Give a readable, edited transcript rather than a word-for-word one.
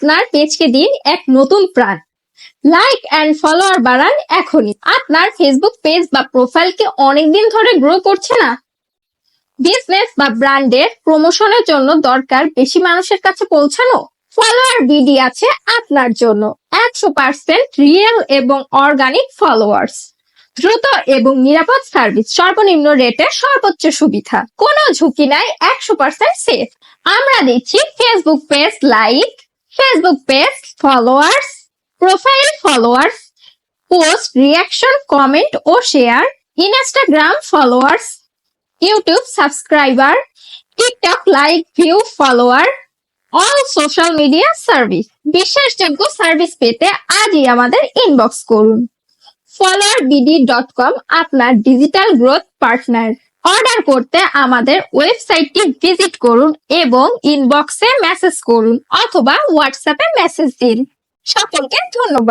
আপনার পেজকে দিন এক নতুন প্রাণ। লাইক এন্ড ফলোয়ার বাড়ান এখনই। আপনার ফেসবুক পেজ বা প্রোফাইলকে অনেকদিন ধরে গ্রো করছে না? বিজনেস বা ব্র্যান্ডের প্রমোশনের জন্য দরকার বেশি মানুষের কাছে পৌঁছানো? ফলোয়ার বিডি আছে আপনার জন্য। 100% রিয়েল এবং অর্গানিক ফলোয়ার্স, দ্রুত এবং নিরাপদ সার্ভিস, সর্বনিম্ন রেটে সর্বোচ্চ সুবিধা, কোনো ঝুঁকি নাই, 100% সেফ। আমরা দিচ্ছি Facebook page like, Facebook page followers, profile followers, post reaction, comment ও share, Instagram followers, YouTube subscriber, TikTok like, view, follower, all social media service. বিশ্বাসযোগ্য সার্ভিস পেতে আজই আমাদের ইনবক্স করুন। followerbd.com আপনার ডিজিটাল গ্রোথ পার্টনার। অর্ডার করতে আমাদের ওয়েবসাইটটি ভিজিট করুন এবং ইনবক্সে মেসেজ করুন অথবা হোয়াটসঅ্যাপে মেসেজ দিন। সকলকে ধন্যবাদ।